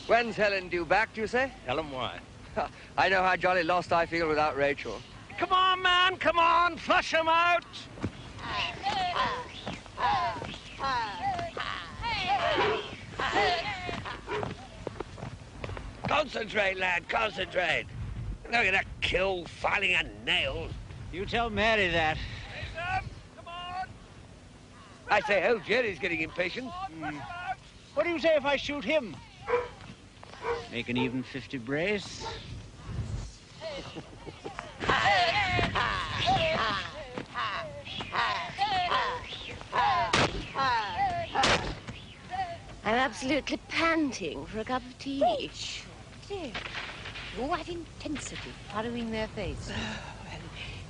When's Helen due back, do you say? Helen, why? I know how jolly lost I feel without Rachel. Come on, man, come on, flush him out! Concentrate, lad, concentrate. Look at that kill filing her nails. You tell Mary that. Jason, come on! I say, old Jerry's getting impatient. What do you say if I shoot him? Make an even 50 brace. I'm absolutely panting for a cup of tea. Dear, all that intensity furrowing their face. Well,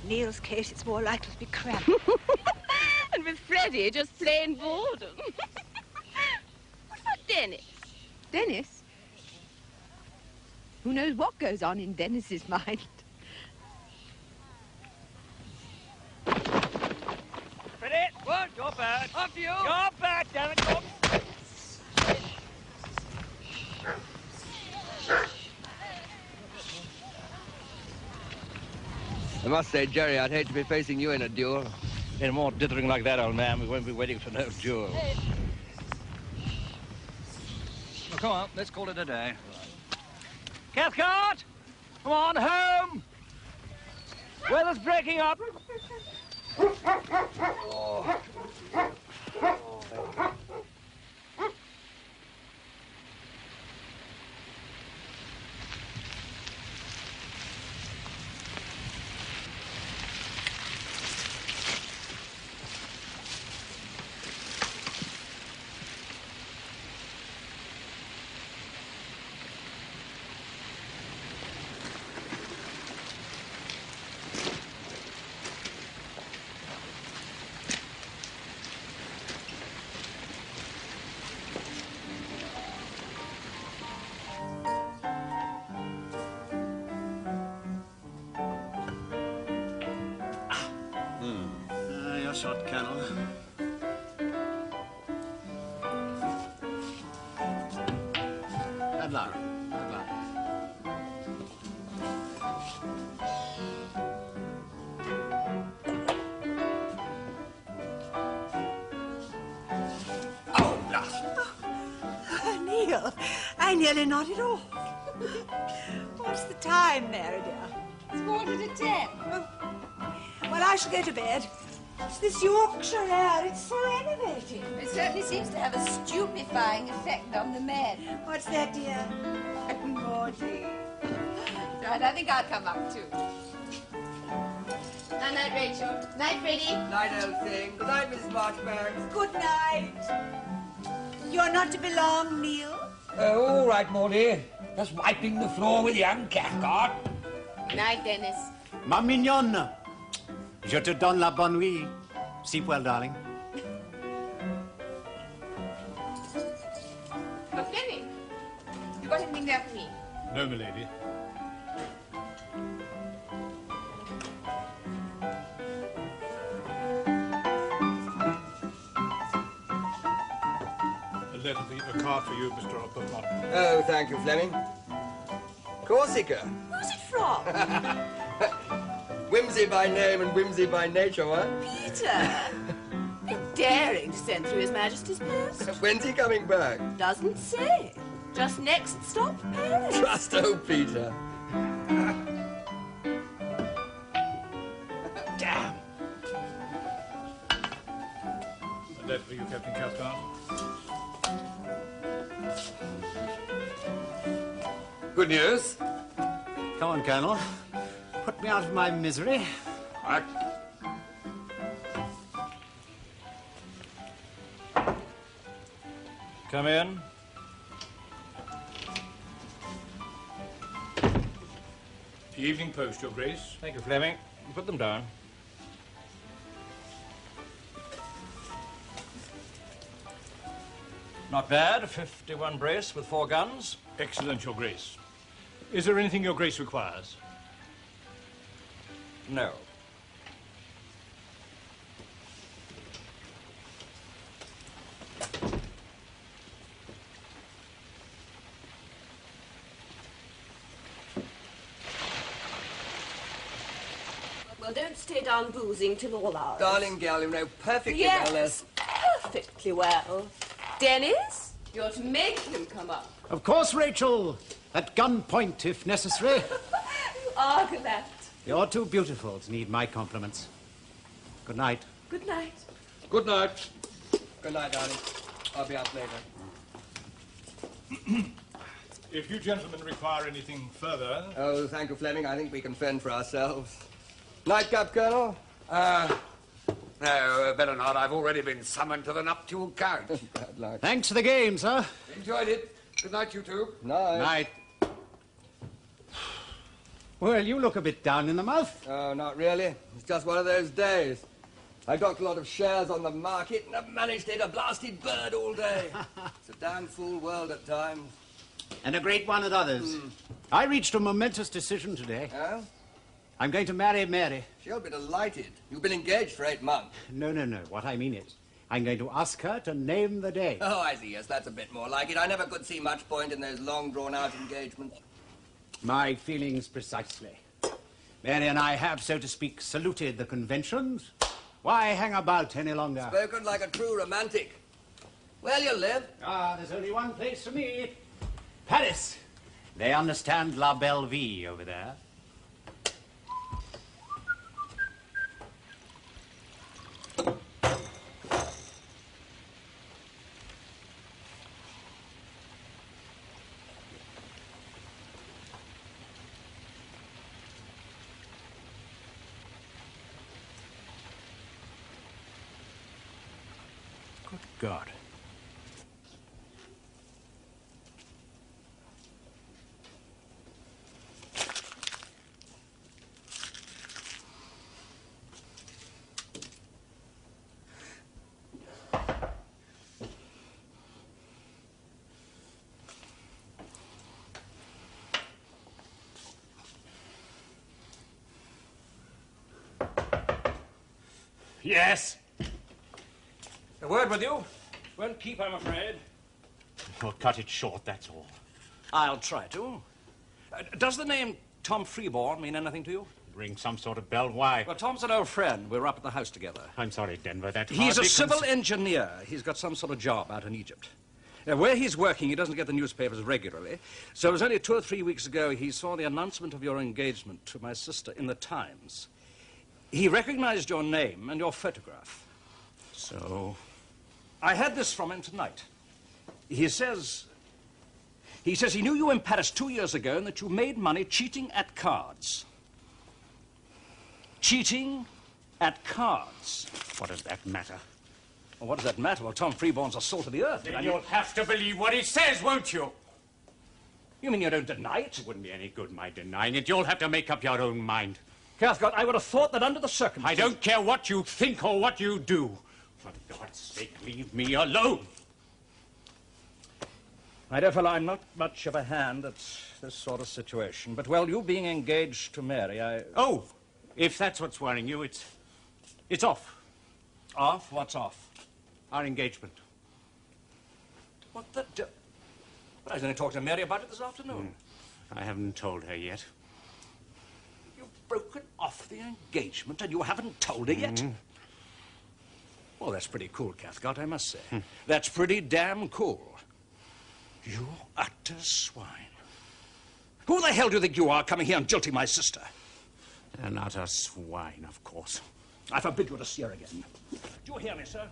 in Neil's case, it's more likely to be cramp. And with Freddie, just plain boredom. What about Dennis? Dennis? Who knows what goes on in Dennis's mind? Freddie, what? You're bad. After you! You're bad, damn it, you're... I must say, Jerry, I'd hate to be facing you in a duel. Any more dithering like that, old man, we won't be waiting for no duel. Well, come on, let's call it a day. Cathcart! Come on, home! Weather's breaking up. Oh. Your shot, Colonel. Good luck. Good luck. Oh, Neil, I nearly nodded off. What's the time, Mary dear? It's 9:45. Oh. Well, I shall go to bed. It's this Yorkshire air. It's so enervating. It certainly seems to have a stupefying effect on the men. What's that, dear? Naughty. Right, I think I'll come up too. Night, Rachel. Night, Freddie. Night, old thing. Good night, Mrs. Marchbanks. Good night. You're not to be long, Neil. All right, Maudie. Just wiping the floor with young Cathcart. Night, Dennis. Ma mignonne. Je te donne la bonne nuit. Sleep well, darling. But Fleming, you got anything there for me? No, milady. A card for you, Mr. Uppermott. Oh, thank you, Fleming. Corsica. Who's it from? Wimsey by name and whimsy by nature, what? Peter. Daring to send through His Majesty's post. When's he coming back? Doesn't say. Just next stop, Paris. Trust old Peter. Damn! A letter for you, Captain Cathcart. Good news. Come on, Colonel. Put me out of my misery. Right. Come in. The Evening Post, Your Grace. Thank you, Fleming. Put them down. Not bad. 51 brace with 4 guns. Excellent, Your Grace. Is there anything Your Grace requires? No. Well, don't stay down boozing till all hours. Darling girl, you know perfectly well. Yes, perfectly well. Dennis, you're to make him come up. Of course, Rachel. At gunpoint, if necessary. You are gallant. You're too beautiful to need my compliments. Good night. Good night. Good night. Good night, darling. I'll be up later. If you gentlemen require anything further... Oh, thank you, Fleming. I think we can fend for ourselves. Nightcap, Colonel? No, better not. I've already been summoned to the nuptial count. Bad luck. Thanks for the game, sir. Enjoyed it. Good night, you two. Night. Night. Well, you look a bit down in the mouth. Oh, not really. It's just one of those days. I got a lot of shares on the market and I've managed to hit a blasted bird all day. It's a damn fool world at times. And a great one at others. I reached a momentous decision today. Oh? I'm going to marry Mary. She'll be delighted. You've been engaged for 8 months. No. What I mean is, I'm going to ask her to name the day. Oh, I see. Yes, that's a bit more like it. I never could see much point in those long, drawn-out engagements. My feelings precisely. Mary and I have, so to speak, saluted the conventions. Why hang about any longer? Spoken like a true romantic. Where'll you live? There's only one place for me. Paris. They understand La Belle Vie over there. Good God. Yes. A word with you. Won't keep, I'm afraid. Well, cut it short, that's all. I'll try to. Does the name Tom Freeborn mean anything to you? Ring some sort of bell. Why? Well, Tom's an old friend. We're up at the house together. I'm sorry, Denver, that He's a hardly civil engineer. He's got some sort of job out in Egypt. Now, where he's working, he doesn't get the newspapers regularly. So it was only 2 or 3 weeks ago he saw the announcement of your engagement to my sister in the Times. He recognized your name and your photograph. So? I had this from him tonight. He says he knew you in Paris 2 years ago and that you made money cheating at cards. Cheating at cards. What does that matter? Well, what does that matter? Well, Tom Freeborn's a salt of the earth. Then you'll have to believe what he says, won't you? You mean you don't deny it? It wouldn't be any good my denying it. You'll have to make up your own mind. Cathcart, I would have thought that under the circumstances... I don't care what you think or what you do. For God's sake, leave me alone. My dear fellow, I'm not much of a hand at this sort of situation. But, well, you being engaged to Mary, Oh, if that's what's worrying you, it's off. Off? What's off? Our engagement. What the... But I was only talking to Mary about it this afternoon. I haven't told her yet. You've broken off the engagement and you haven't told her yet? Well, that's pretty cool, Cathcart, I must say. That's pretty damn cool. You utter swine. Who the hell do you think you are coming here and jilting my sister? An utter swine, of course. I forbid you to see her again. Do you hear me, sir?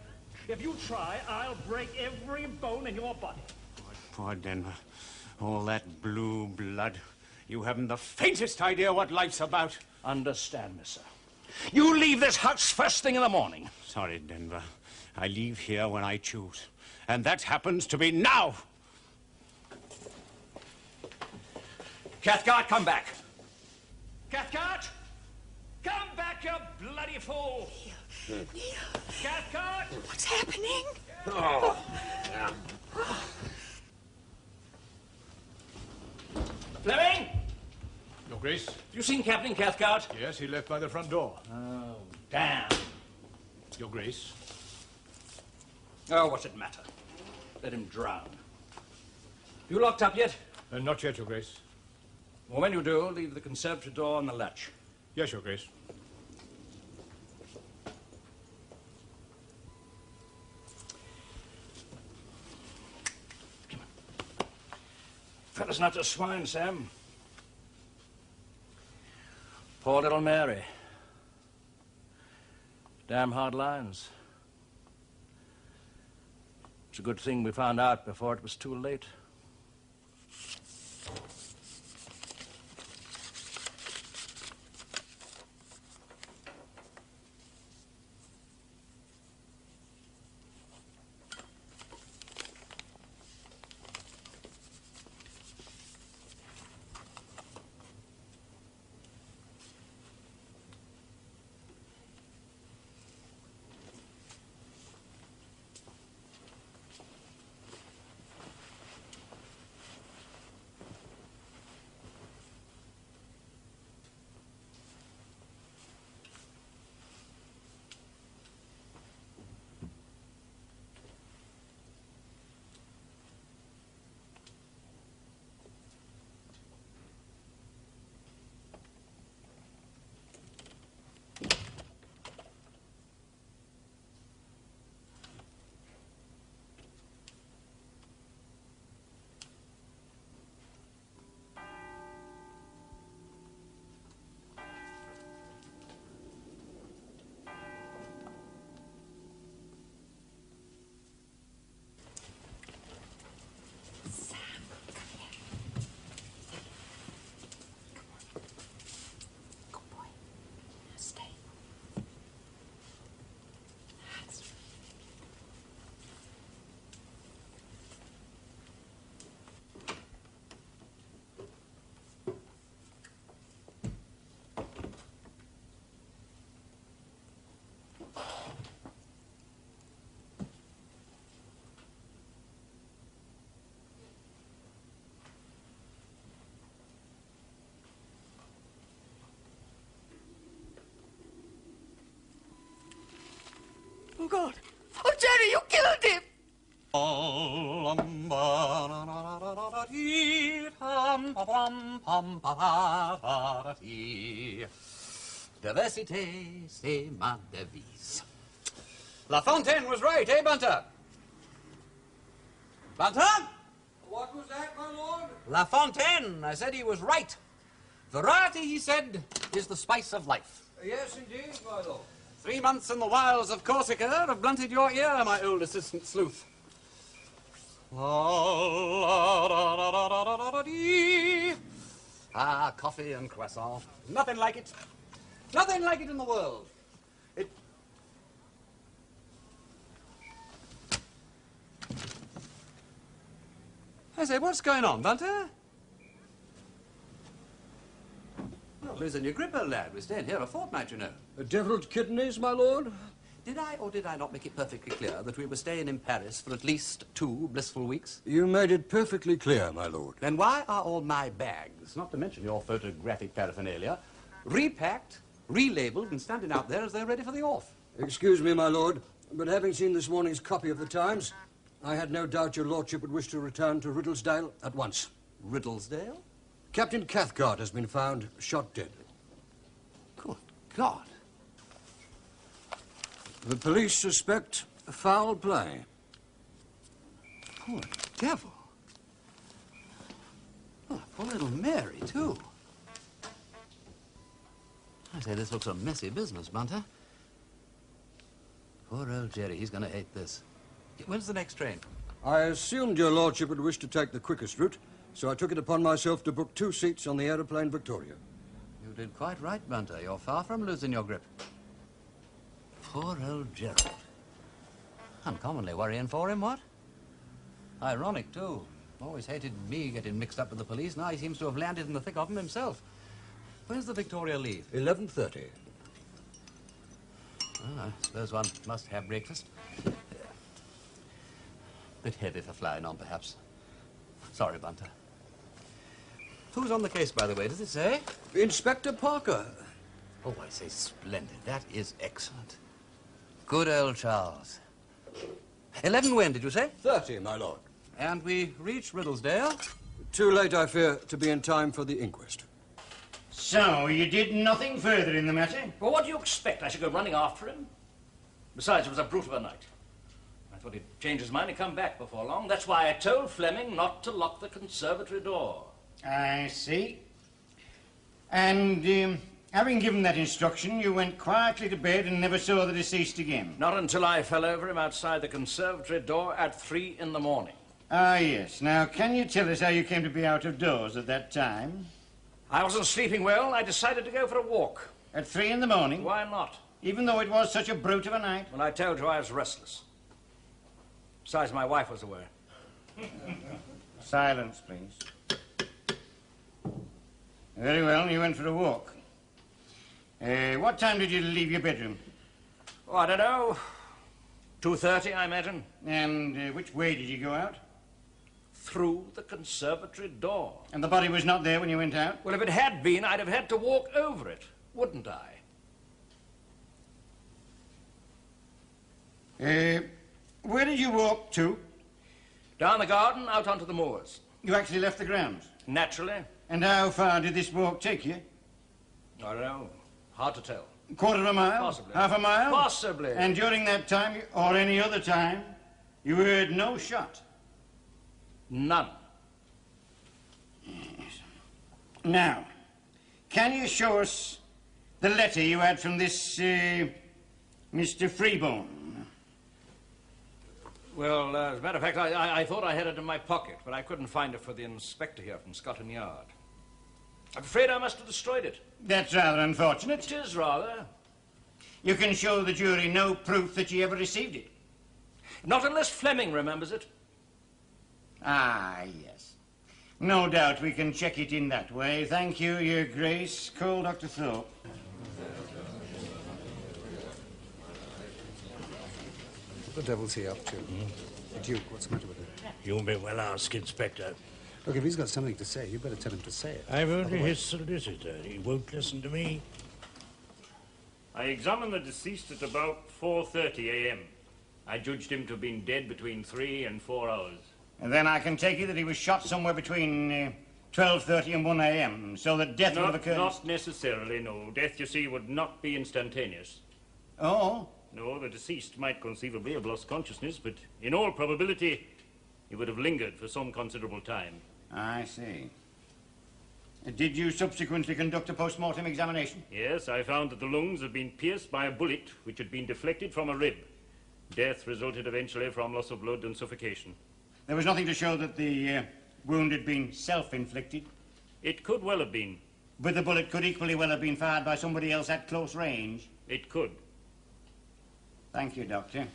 If you try, I'll break every bone in your body. Poor Denver. All that blue blood. You haven't the faintest idea what life's about. Understand me, sir. You leave this house first thing in the morning. Sorry, Denver. I leave here when I choose. And that happens to be now. Cathcart, come back. Cathcart! Come back, you bloody fool! Neil. Cathcart! What's happening? Oh, yeah. Fleming! Your Grace? You seen Captain Cathcart? Yes, he left by the front door. Oh, damn. Your Grace? Oh, what's it matter? Let him drown. You locked up yet? Not yet, Your Grace. Well, when you do, leave the conservatory door on the latch. Yes, Your Grace. Fella's not a swine, Sam. Poor little Mary. Damn hard lines. It's a good thing we found out before it was too late. Oh, God. Oh, Jerry, you killed him! Diversité, c'est ma devise. La Fontaine was right, eh, Bunter? Bunter? What was that, my lord? La Fontaine, I said he was right. Variety, he said, is the spice of life. Yes, indeed, my lord. 3 months in the wilds of Corsica have blunted your ear, my old assistant sleuth. Ah, coffee and croissant. Nothing like it. Nothing like it in the world. I say, what's going on, Bunter? Well, losing your grip, old lad. We're staying here a fortnight, you know. Deviled kidneys, my lord? Did I or did I not make it perfectly clear that we were staying in Paris for at least 2 blissful weeks? You made it perfectly clear, my lord. Then why are all my bags, not to mention your photographic paraphernalia, repacked, relabeled, and standing out there as they're ready for the off? Excuse me, my lord, but having seen this morning's copy of the Times, I had no doubt your lordship would wish to return to Riddlesdale at once. Riddlesdale? Captain Cathcart has been found shot dead. Good God. The police suspect foul play. Poor devil. Oh, poor little Mary, too. I say, this looks a messy business, Bunter. Poor old Jerry, he's going to hate this. When's the next train? I assumed your lordship would wish to take the quickest route, so I took it upon myself to book 2 seats on the aeroplane Victoria. You did quite right, Bunter. You're far from losing your grip. Poor old Gerald. Uncommonly worrying for him, what? Ironic, too. Always hated me getting mixed up with the police. Now he seems to have landed in the thick of them himself. When's the Victoria leave? 11:30. I suppose one must have breakfast. Bit heavy for flying on, perhaps. Sorry, Bunter. Who's on the case, by the way? Does it say? Inspector Parker. Oh, I say splendid. That is excellent. Good old Charles. 11 when, did you say? 30, my lord. And we reach Riddlesdale? Too late, I fear, to be in time for the inquest. So, you did nothing further in the matter? Well, what do you expect? I should go running after him? Besides, it was a brute of a night. I thought he'd change his mind and come back before long. That's why I told Fleming not to lock the conservatory door. I see. And, having given that instruction, you went quietly to bed and never saw the deceased again? Not until I fell over him outside the conservatory door at 3 in the morning. Ah, yes. Now, can you tell us how you came to be out of doors at that time? I wasn't sleeping well. I decided to go for a walk. At 3 in the morning? Why not? Even though it was such a brute of a night? Well, I told you I was restless. Besides, my wife was aware. Silence, please. Very well, you went for a walk. What time did you leave your bedroom? Oh, I don't know. 2:30, I imagine. And which way did you go out? Through the conservatory door. And the body was not there when you went out? Well, if it had been, I'd have had to walk over it, wouldn't I? Where did you walk to? Down the garden, out onto the moors. You actually left the grounds? Naturally. And how far did this walk take you? I don't know. Hard to tell. A quarter of a mile? Possibly. Half a mile? Possibly. And during that time, or any other time, you heard no shot? None. Yes. Now, can you show us the letter you had from this, Mr. Freeborn? Well, as a matter of fact, I thought I had it in my pocket, but I couldn't find it for the inspector here from Scotland Yard. I'm afraid I must have destroyed it. That's rather unfortunate. It is rather. You can show the jury no proof that you ever received it. Not unless Fleming remembers it. Ah, yes. No doubt we can check it in that way. Thank you, Your Grace. Call Dr. Thorpe. What the devil's he up to? The Duke, what's the matter with him? You may well ask, Inspector. Look, if he's got something to say, you better tell him to say it. I'm only his solicitor. He won't listen to me. I examined the deceased at about 4:30 a.m. I judged him to have been dead between 3 and 4 hours. And then I can take it that he was shot somewhere between 12:30 and 1 a.m., so that death would have occurred... Not necessarily, no. Death, you see, would not be instantaneous. Oh? No, the deceased might conceivably have lost consciousness, but in all probability, he would have lingered for some considerable time. I see. Did you subsequently conduct a post-mortem examination? Yes, I found that the lungs had been pierced by a bullet which had been deflected from a rib. Death resulted eventually from loss of blood and suffocation. There was nothing to show that the wound had been self-inflicted? It could well have been. But the bullet could equally well have been fired by somebody else at close range? It could. Thank you, Doctor.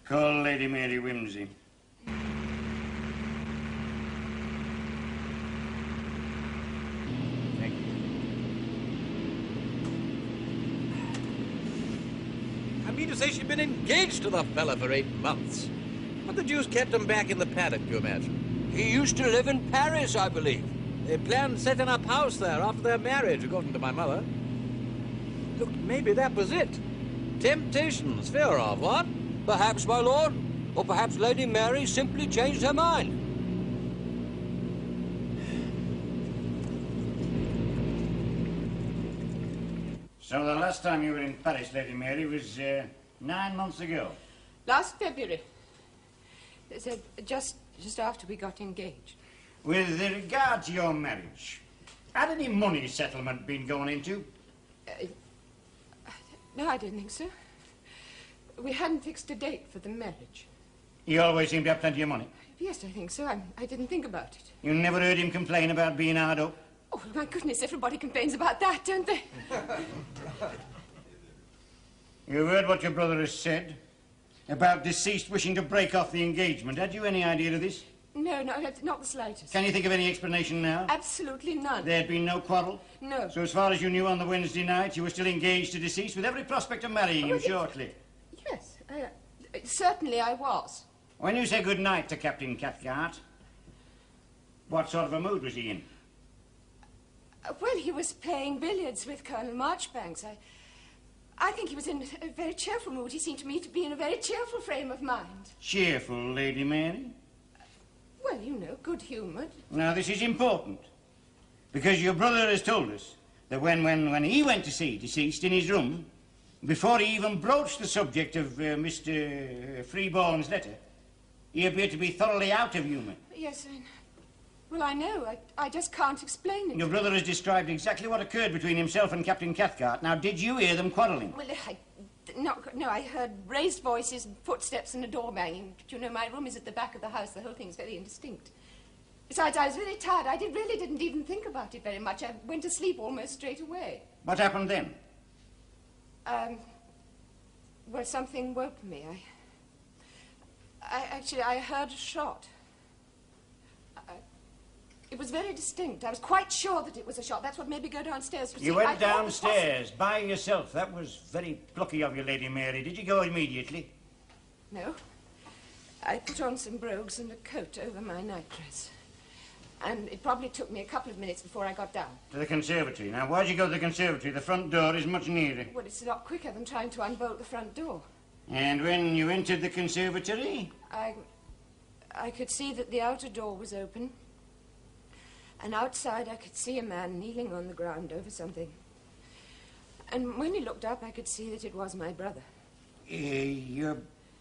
Call Lady Mary Wimsey. Thank you. I mean to say she'd been engaged to the fella for 8 months. What the deuce kept him back in the paddock, do you imagine? He used to live in Paris, I believe. They planned setting up house there after their marriage, according to my mother. Look, maybe that was it. Temptations, fear of, what? Perhaps, my lord. Or perhaps Lady Mary simply changed her mind. So the last time you were in Paris, Lady Mary, was 9 months ago? Last February. So just after we got engaged. With regard to your marriage, had any money settlement been going into? No, I don't think so. We hadn't fixed a date for the marriage. He always seemed to have plenty of money. Yes, I think so. I didn't think about it. You never heard him complain about being hard up? Oh, my goodness, everybody complains about that, don't they? You heard what your brother has said about deceased wishing to break off the engagement. Had you any idea of this? No, not the slightest. Can you think of any explanation now? Absolutely none. There had been no quarrel? No. So as far as you knew on the Wednesday night, you were still engaged to deceased with every prospect of marrying him shortly? Yes, certainly I was. When you say good night to Captain Cathcart, what sort of a mood was he in? Well, he was playing billiards with Colonel Marchbanks. I think he was in a very cheerful mood. He seemed to me to be in a very cheerful frame of mind. Cheerful, Lady Mary? Well, you know, good-humoured. Now, this is important, because your brother has told us that when he went to see deceased in his room, Before he even broached the subject of Mr. Freeborn's letter, he appeared to be thoroughly out of humour. Yes, I know. Well, I know. I just can't explain it. Your brother has described exactly what occurred between himself and Captain Cathcart. Now, did you hear them quarrelling? Well, no, I heard raised voices and footsteps and a door banging. You know, my room is at the back of the house. The whole thing's very indistinct. Besides, I was very tired. I really didn't even think about it very much. I went to sleep almost straight away. What happened then? Well, something woke me. I heard a shot. It was very distinct. I was quite sure that it was a shot. That's what made me go downstairs. You went downstairs by yourself. That was very plucky of you, Lady Mary. Did you go immediately? No. I put on some brogues and a coat over my nightdress. And it probably took me a couple of minutes before I got down. To the conservatory. Now, why'd you go to the conservatory? The front door is much nearer. Well, it's a lot quicker than trying to unbolt the front door. And when you entered the conservatory? I could see that the outer door was open. And outside I could see a man kneeling on the ground over something. And when he looked up, I could see that it was my brother. Your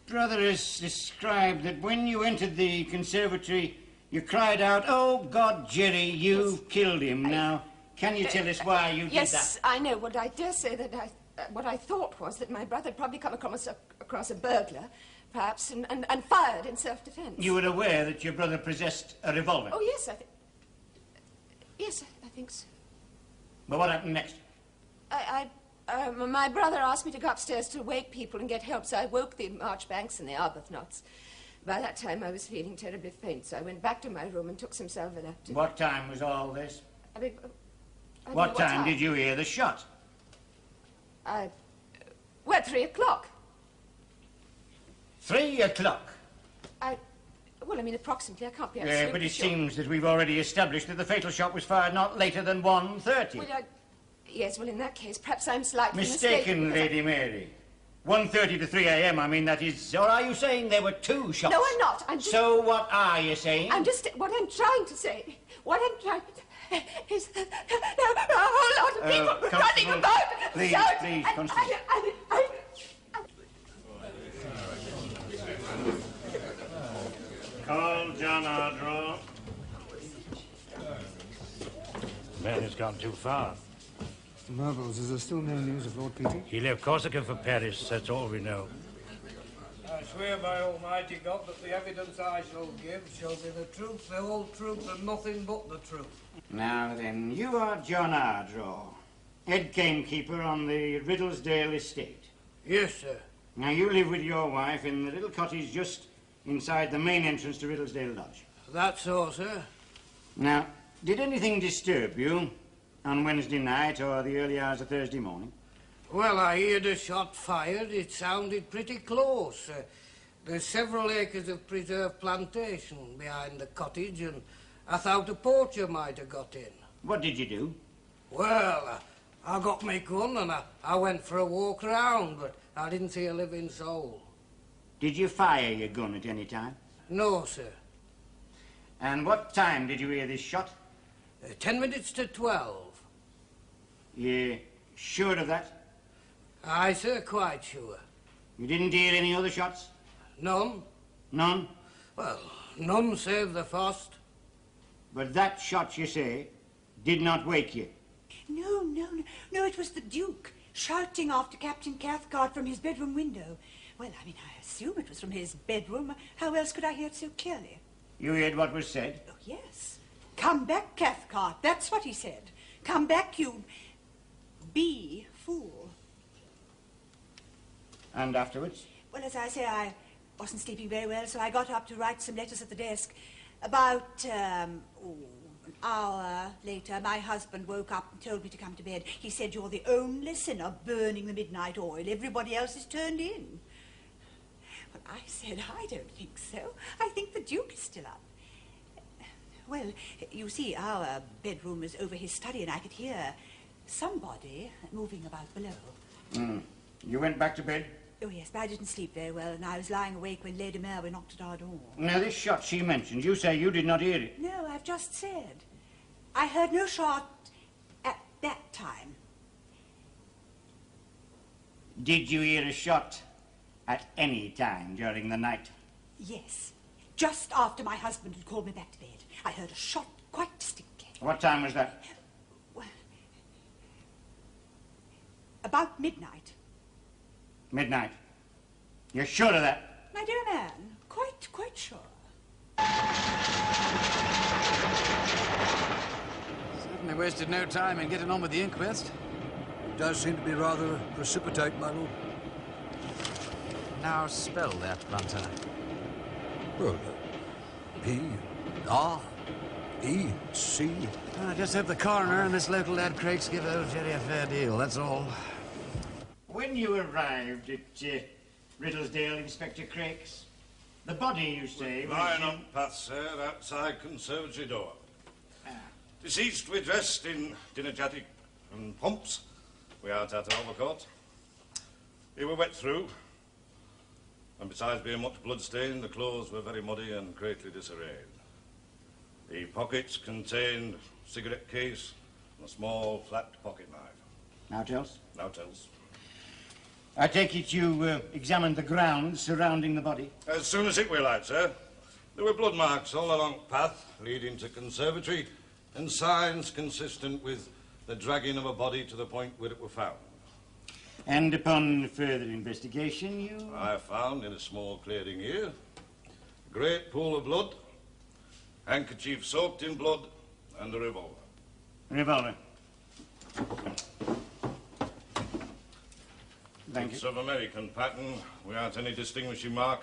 brother has described that when you entered the conservatory, you cried out, "Oh, God, Jerry, you've killed him." Now, can you tell us why you did that? Yes, I know. What I dare say that what I thought was that my brother had probably come across a burglar, perhaps, and fired in self-defense. You were aware that your brother possessed a revolver? Oh, yes, Yes, I think so. But what happened next? My brother asked me to go upstairs to wake people and get help, so I woke the Marchbanks and the Arbuthnotts. By that time, I was feeling terribly faint, so I went back to my room and took some salvolaptin. What time was all this? What time did you hear the shot? Well, 3 o'clock. 3 o'clock? Well, I mean, approximately. I can't be absolutely but it sure. seems that we've already established that the fatal shot was fired not later than 1:30. Well, yes, well, in that case, perhaps I'm slightly mistaken, Lady Mary. 1:30 to 3 a.m., I mean, that is... Or are you saying there were 2 shots? No, I'm not. I'm just... So what are you saying? What I'm trying to say is that there are a whole lot of people running about. Please, Constable. Call John Ardrow. Man has gone too far. Mr. Marbles, is there still no news of Lord Peter? He left Corsica for Paris, that's all we know. I swear by Almighty God that the evidence I shall give shall be the truth, the whole truth, and nothing but the truth. Now then, you are John Ardrow, head gamekeeper on the Riddlesdale estate. Yes, sir. Now, you live with your wife in the little cottage just inside the main entrance to Riddlesdale Lodge. That's so, sir. Now, did anything disturb you on Wednesday night or the early hours of Thursday morning? Well, I heard a shot fired. It sounded pretty close. There's several acres of preserved plantation behind the cottage, and I thought a poacher might have got in. What did you do? Well, I got my gun and I went for a walk round, but I didn't see a living soul. Did you fire your gun at any time? No, sir. And what time did you hear this shot? 10 minutes to 12. You sure of that? Aye, sir, quite sure. You didn't hear any other shots? None. None? Well, none save the first. But that shot, you say, did not wake you? No, it was the Duke shouting after Captain Cathcart from his bedroom window. Well, I mean, I assume it was from his bedroom. How else could I hear it so clearly? You heard what was said? Oh, yes. Come back, Cathcart. That's what he said. Come back, you fool. And afterwards? Well, as I say, I wasn't sleeping very well, so I got up to write some letters at the desk. About, an hour later, my husband woke up and told me to come to bed. He said, "You're the only sinner burning the midnight oil. Everybody else is turned in." Well, I said, "I don't think so. I think the Duke is still up." Well, you see, our bedroom is over his study, and I could hear somebody moving about below. You went back to bed? Oh, yes, but I didn't sleep very well, and I was lying awake when Lady Mary knocked at our door. Now, this shot she mentioned, you say you did not hear it? No, I've just said. I heard no shot at that time. Did you hear a shot at any time during the night? Yes. Just after my husband had called me back to bed, I heard a shot quite distinctly. What time was that? Well, about midnight. Midnight. You're sure of that? My dear man, quite sure. Certainly wasted no time in getting on with the inquest. It does seem to be rather precipitate, my lord. Now spell that, Bunter. Well, P-R-E-C. I just hope the coroner and this local lad Crakes give old Jerry a fair deal, that's all. When you arrived at Riddlesdale, Inspector Crakes, the body, you say, was... Lying on path, sir, outside conservatory door. Deceased were dressed in dinner jacket and pumps. We are at overcoat. They were wet through. And besides being much blood-stained, the clothes were very muddy and greatly disarrayed. The pockets contained a cigarette case and a small, flat pocket knife. Now tells? Now tells. I take it you examined the grounds surrounding the body? As soon as it were light, sir. There were blood marks all along the path leading to conservatory and signs consistent with the dragging of a body to the point where it were found. And upon further investigation, you... I found in a small clearing here a great pool of blood, handkerchief soaked in blood, and a revolver. Revolver. Thank It's you. of American pattern, without any distinguishing mark.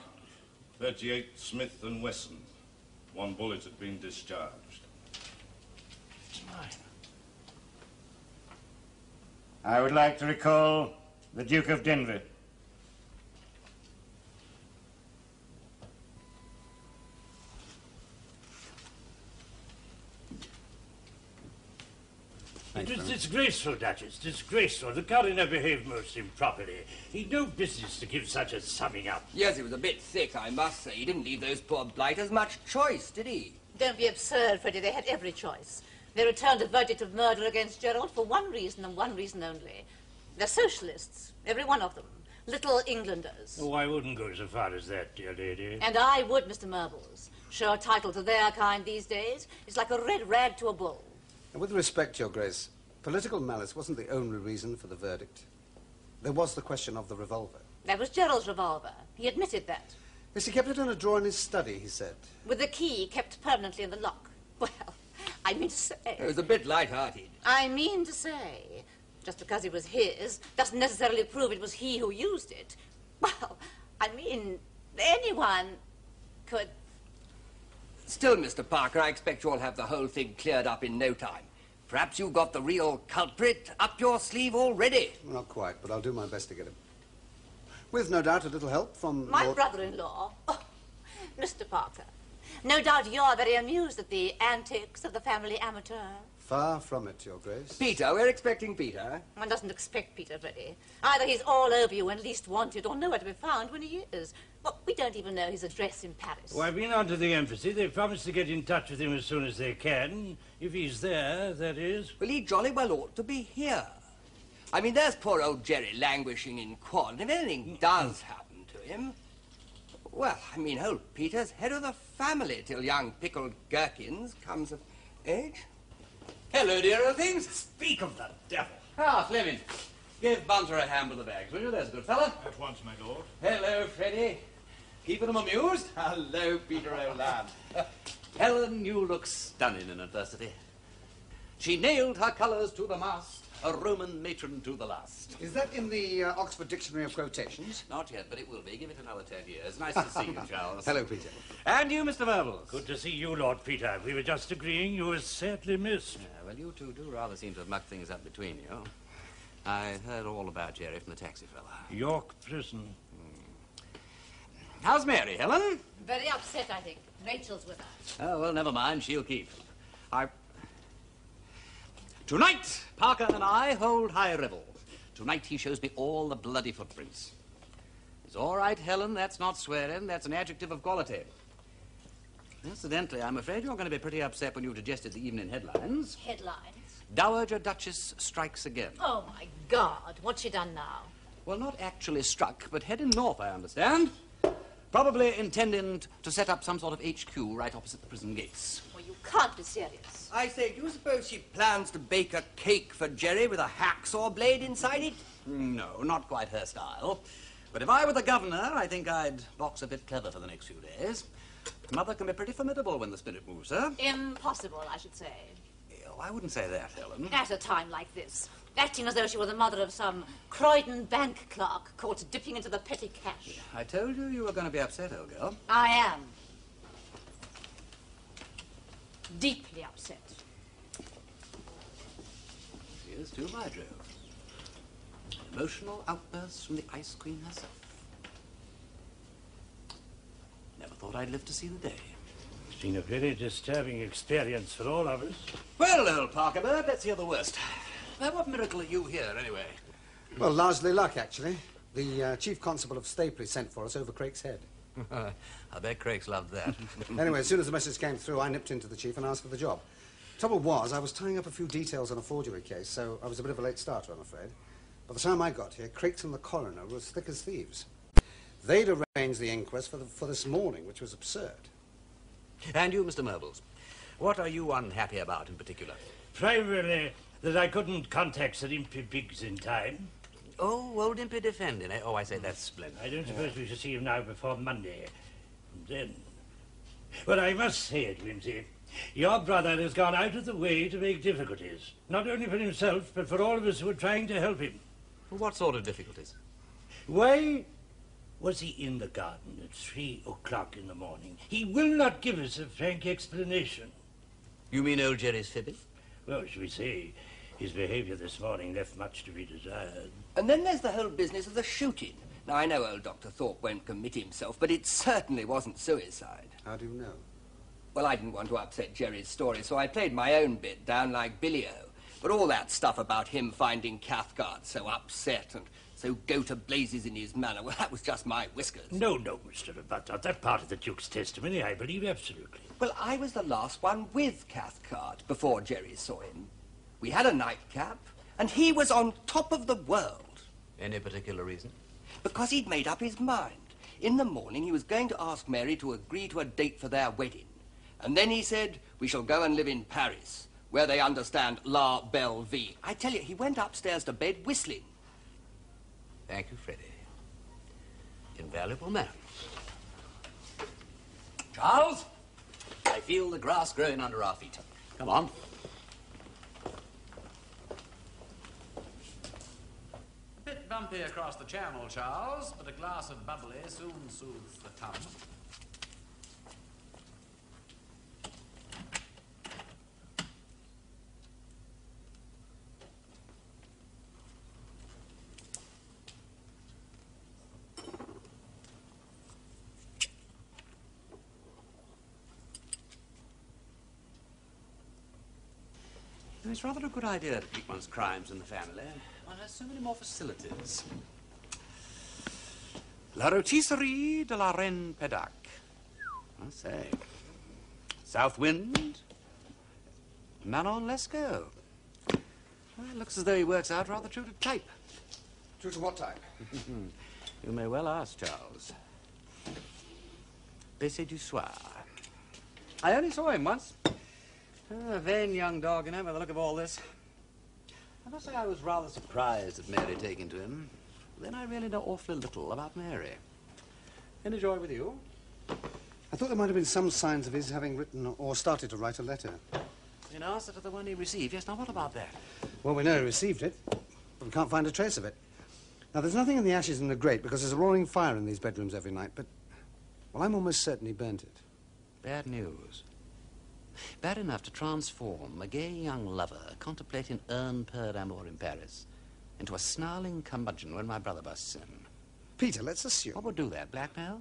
38 Smith & Wesson. One bullet had been discharged. It's mine. I would like to recall the Duke of Denver. It was disgraceful, Duchess, disgraceful. The coroner behaved most improperly. He'd no business to give such a summing up. Yes, he was a bit thick, I must say. He didn't leave those poor blighters much choice, did he? Don't be absurd, Freddie. They had every choice. They returned a verdict of murder against Gerald for one reason and one reason only. They're socialists, every one of them. Little Englanders. Oh, I wouldn't go so far as that, dear lady. And I would, Mr. Murbles. Show a title to their kind these days. It's like a red rag to a bull. And with respect, Your Grace, political malice wasn't the only reason for the verdict. There was the question of the revolver. That was Gerald's revolver. He admitted that. Yes, he kept it in a drawer in his study, he said. With the key kept permanently in the lock. Well, I mean to say... It was a bit light-hearted. I mean to say, just because it was his doesn't necessarily prove it was he who used it. Well, I mean, anyone could... Still, Mr. Parker, I expect you'll have the whole thing cleared up in no time. Perhaps you've got the real culprit up your sleeve already. Not quite, but I'll do my best to get him. With, no doubt, a little help from... My Lord... brother-in-law. Oh, Mr. Parker. No doubt you're very amused at the antics of the family amateur. Far from it, Your Grace. Peter, we're expecting Peter. One doesn't expect Peter, Freddie. Either he's all over you and least wanted, or nowhere to be found when he is. Well, we don't even know his address in Paris. Oh, I've been on to the embassy. They promised to get in touch with him as soon as they can. If he's there, that is. Well, he jolly well ought to be here. I mean, there's poor old Jerry languishing in quod, and if anything does happen to him... Well, I mean, old Peter's head of the family till young pickled gherkins comes of age. Hello, dear old things. Speak of the devil. Ah, Fleming, give Bunter a hand with the bags, will you? There's a good fella. At once, my lord. Hello, Freddie. Keeping them amused? Hello, Peter, old lad. Helen, you look stunning in adversity. She nailed her colours to the mast, a Roman matron to the last. Is that in the Oxford Dictionary of Quotations? Not yet, but it will be. Give it another 10 years. Nice to see you, Charles. Hello, Peter. And you, Mr. Murbles. Good to see you, Lord Peter. We were just agreeing you were sadly missed. Yeah, well, you two do rather seem to have mucked things up between you. I heard all about Jerry from the taxi fella. York Prison. How's Mary, Helen? Very upset, I think. Rachel's with her. Oh, well, never mind. She'll keep. Tonight, Parker and I hold high revel. Tonight he shows me all the bloody footprints. It's all right, Helen. That's not swearing. That's an adjective of quality. Incidentally, I'm afraid you're going to be pretty upset when you've digested the evening headlines. Headlines? Dowager Duchess strikes again. Oh, my God. What's she done now? Well, not actually struck, but heading north, I understand. Probably intending to set up some sort of HQ right opposite the prison gates. Well, you can't be serious. I say, do you suppose she plans to bake a cake for Jerry with a hacksaw blade inside it? No, not quite her style. But if I were the governor, I think I'd box a bit clever for the next few days. Mother can be pretty formidable when the spirit moves her. Impossible, I should say. Oh, I wouldn't say that, Helen. At a time like this. Acting as though she were the mother of some Croydon bank clerk caught dipping into the petty cash. I told you you were going to be upset, old girl. I am. Deeply upset. Here's to my drove. Emotional outbursts from the ice queen herself. Never thought I'd live to see the day. It's been a very disturbing experience for all of us. Well, old Parker Bird, let's hear the worst. Now, what miracle are you here, anyway? Well, largely luck, actually. The chief constable of Stapley sent for us over Craig's Head. I bet Craig's loved that. Anyway, as soon as the message came through, I nipped into the chief and asked for the job. Trouble was, I was tying up a few details on a forgery case, so I was a bit of a late starter, I'm afraid. By the time I got here, Craig's and the coroner were as thick as thieves. They'd arranged the inquest for this morning, which was absurd. And you, Mr. Murbles, what are you unhappy about in particular? Primarily that I couldn't contact Sir Impey Biggs in time. Oh, old Impey defending, eh? Oh, I say, that's splendid. I don't suppose we shall see him now before Monday. And then... Well, I must say it, Wimsey. Your brother has gone out of the way to make difficulties. Not only for himself, but for all of us who are trying to help him. What sort of difficulties? Why was he in the garden at 3 o'clock in the morning? He will not give us a frank explanation. You mean old Jerry's fibbing? Well, shall we say, his behaviour this morning left much to be desired. And then there's the whole business of the shooting. Now, I know old Dr. Thorpe won't commit himself, but it certainly wasn't suicide. How do you know? Well, I didn't want to upset Jerry's story, so I played my own bit down like Billy-O. But all that stuff about him finding Cathcart so upset and so go-to-blazes in his manner, well, that was just my whiskers. No, Mr. Arbuthnot, that part of the Duke's testimony I believe absolutely. Well, I was the last one with Cathcart before Jerry saw him. We had a nightcap, and he was on top of the world. Any particular reason? Because he'd made up his mind. In the morning, he was going to ask Mary to agree to a date for their wedding. And then he said, we shall go and live in Paris, where they understand La Belle Vie. I tell you, he went upstairs to bed whistling. Thank you, Freddie. Invaluable man. Charles, I feel the grass growing under our feet. Come on. A bit bumpy across the channel, Charles, but a glass of bubbly soon soothes the tongue. It's rather a good idea to keep one's crimes in the family. One has so many more facilities. La Rôtisserie de la Reine Pédac. I say. South Wind. Manon Lescaut. Well, it looks as though he works out rather true to type. True to what type? You may well ask, Charles. Bessé du Soir. I only saw him once. A vain young dog, you know, by the look of all this. I must say I was rather surprised at Mary taking to him. Then I really know awfully little about Mary. Any joy with you? I thought there might have been some signs of his having written or started to write a letter. In answer to the one he received. Yes, now what about that? Well, we know he received it, but we can't find a trace of it. Now, there's nothing in the ashes in the grate because there's a roaring fire in these bedrooms every night, but, well, I'm almost certain he burnt it. Bad news. Bad enough to transform a gay young lover contemplating un per amour in Paris into a snarling curmudgeon when my brother busts in. Peter, let's assume... What would do that? Blackmail?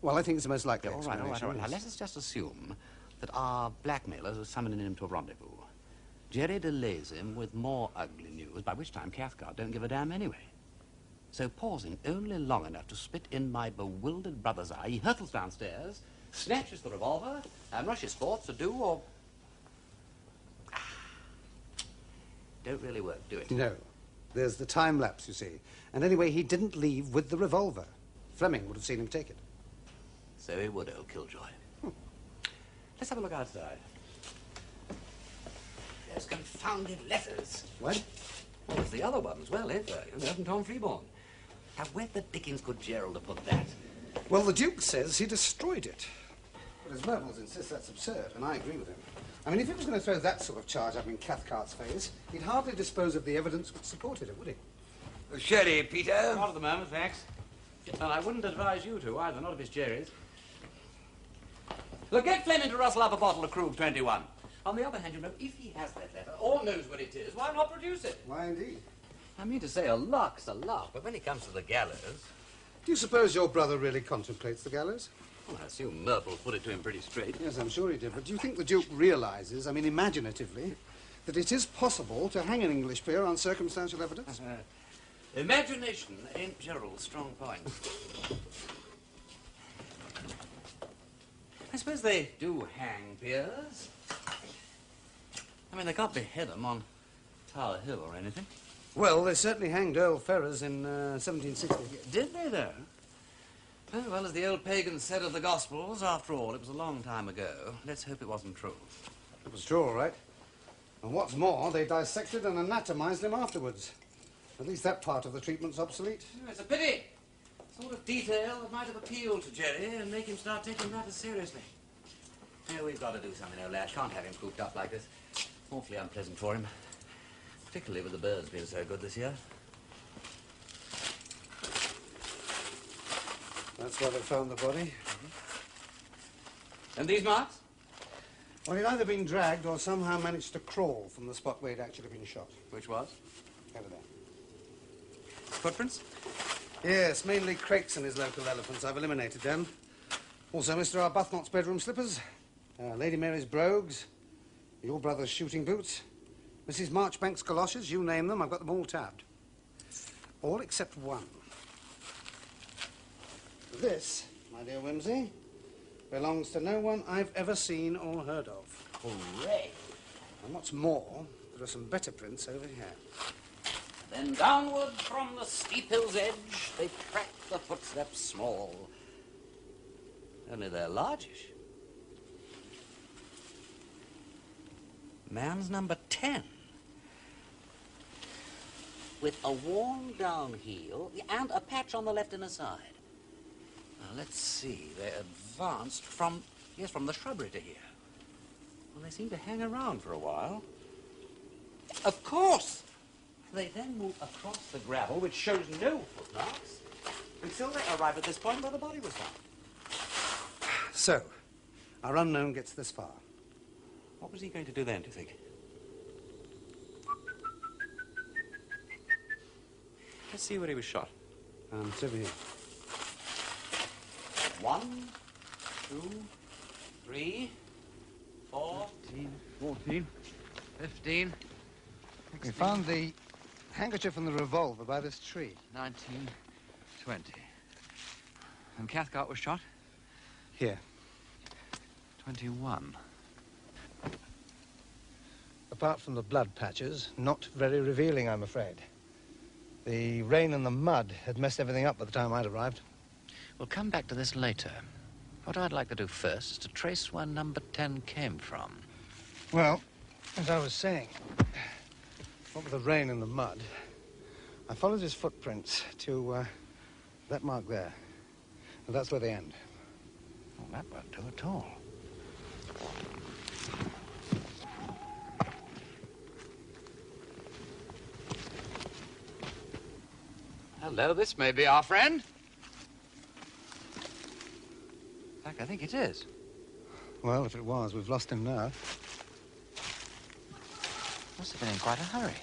Well, I think it's the most likely all right. explanation. Now, let us just assume that our blackmailers are summoning him to a rendezvous. Jerry delays him with more ugly news, by which time Cathcart don't give a damn anyway. So pausing only long enough to spit in my bewildered brother's eye, he hurtles downstairs, snatches the revolver, and rushes forth to do or... Don't really work, do it? No. There's the time lapse, you see. And anyway, he didn't leave with the revolver. Fleming would have seen him take it. So he would, old Killjoy. Let's have a look outside. There's confounded letters. What? Oh, there's the other one as well, eh? From Tom Freeborn. Now, where the dickens could Gerald have put that? Well, the Duke says he destroyed it. But his Mervils insist that's absurd, and I agree with him. I mean, if he was going to throw that sort of charge up in Cathcart's face, he'd hardly dispose of the evidence which supported it, would he? Sherry, Peter? Not at the moment, thanks. And I wouldn't advise you to, either, not if it's Jerry's. Look, get Fleming to rustle up a bottle of Krug 21. On the other hand, you know, if he has that letter, or knows what it is, why not produce it? Why, indeed? I mean to say, a lark's a lark, but when it comes to the gallows... Do you suppose your brother really contemplates the gallows? Well, I assume Murple put it to him pretty straight. Yes, I'm sure he did. But do you think the Duke realizes, I mean, imaginatively, that it is possible to hang an English peer on circumstantial evidence? Imagination ain't Gerald's strong point. I suppose they do hang peers. I mean, they can't behead them on Tower Hill or anything. Well, they certainly hanged Earl Ferrers in 1760. Did they, though? Well, as the old pagans said of the Gospels, after all, it was a long time ago. Let's hope it wasn't true. It was true, all right. And what's more, they dissected and anatomized him afterwards. At least that part of the treatment's obsolete. Oh, it's a pity. Sort of detail that might have appealed to Jerry and make him start taking matters seriously. Yeah, we've got to do something, old lad. Can't have him cooped up like this. Awfully unpleasant for him. Particularly with the birds being so good this year. That's where they found the body. And these marks? Well, he'd either been dragged or somehow managed to crawl from the spot where he'd actually been shot. Which was? Over there. Footprints? Yes, mainly Craik's and his local elephants. I've eliminated them. Also, Mr. Arbuthnot's bedroom slippers, Lady Mary's brogues, your brother's shooting boots, Mrs. Marchbank's galoshes, you name them, I've got them all tabbed. All except one. This, my dear Wimsey, belongs to no one I've ever seen or heard of. Hooray! And what's more, there are some better prints over here. Then downward from the steep hill's edge, they track the footsteps small. Only they're largish. Man's number 10. With a worn down heel and a patch on the left inner side. Now, let's see. They advanced from the shrubbery to here. Well, they seem to hang around for a while. Of course! They then move across the gravel, which shows no footmarks, until they arrive at this point where the body was found. So, our unknown gets this far. What was he going to do then, do you think? Let's see where he was shot. It's over here. 1, 2, 3, 4... 13, 14, 15. We found the handkerchief and the revolver by this tree. 19, 20. And Cathcart was shot? Here. 21. Apart from the blood patches, not very revealing, I'm afraid. The rain and the mud had messed everything up by the time I'd arrived. We'll come back to this later. What I'd like to do first is to trace where number 10 came from. Well, as I was saying, what with the rain and the mud, I followed his footprints to that mark there. And that's where they end. Well, that won't do at all. Hello, this may be our friend. In fact, I think it is. Well, if it was, we've lost him now. Must have been in quite a hurry.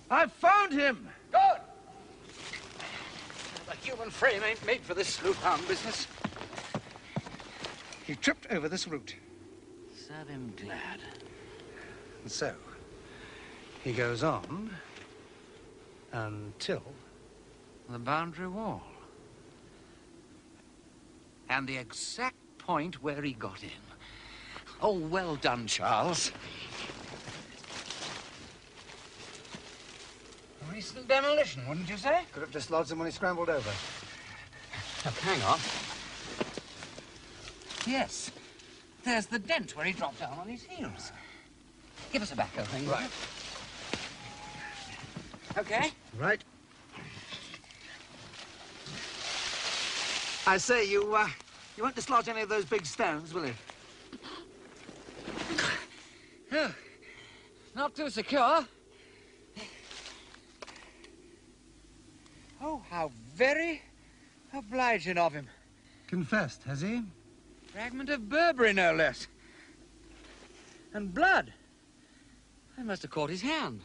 I've found him! Good! The human frame ain't made for this sleuth-hound business. He tripped over this root. Serve him glad. And so, he goes on until... The boundary wall. And the exact point where he got in. Oh, well done, Charles. Recent demolition, wouldn't you say? Could have dislodged him when he scrambled over. Oh, hang on. Yes. There's the dent where he dropped down on his heels. Give us a back, old thing. Right. Okay. Right. I say, you won't dislodge any of those big stones, will you? No. Not too secure. Oh, how very obliging of him. Confessed, has he? Fragment of Burberry, no less. And blood. I must have caught his hand.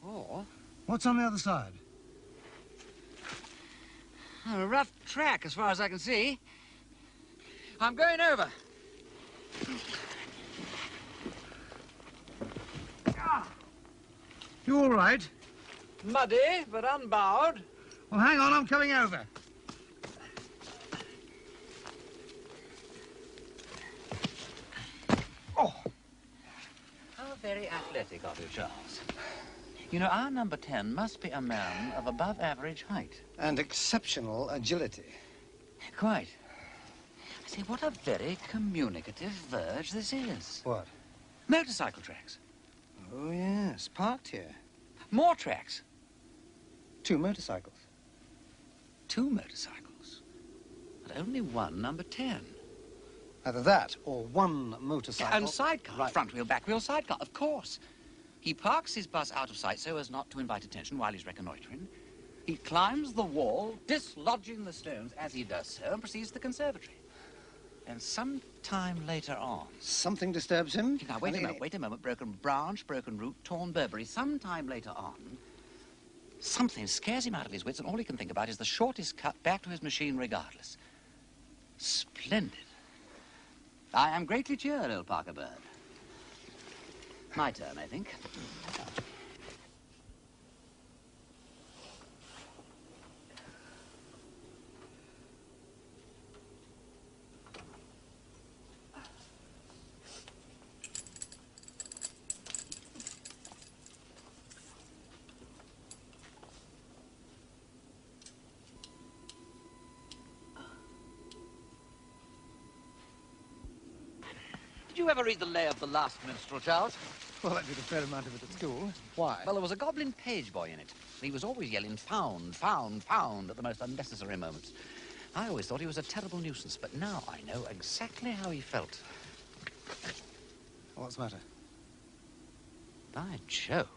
Or... What's on the other side? A rough track, as far as I can see. I'm going over. You all right? Muddy, but unbowed. Well, hang on, I'm coming over. Oh! How very athletic of you, Charles. You know, our number 10 must be a man of above average height. And exceptional agility. Quite. I say, what a very communicative verge this is. What? Motorcycle tracks. Oh, yes, parked here. More tracks. 2 motorcycles. 2 motorcycles. But only one number 10. Either that or one motorcycle. And sidecar. Right. Front wheel, back wheel, sidecar, of course. He parks his bus out of sight so as not to invite attention while he's reconnoitering. He climbs the wall, dislodging the stones as he does so, and proceeds to the conservatory. And some time later on... Something disturbs him? Now, wait a moment. Broken branch, broken root, torn Burberry. Some time later on, something scares him out of his wits, and all he can think about is the shortest cut back to his machine regardless. Splendid. I am greatly cheered, old Parker Bird. My turn, I think. Did you ever read The Lay of the Last Minstrel, Charles? Well, I did a fair amount of it at school. Why? Well, there was a goblin page boy in it. He was always yelling, "Found, found, found," at the most unnecessary moments. I always thought he was a terrible nuisance, but now I know exactly how he felt. What's the matter? By Jove.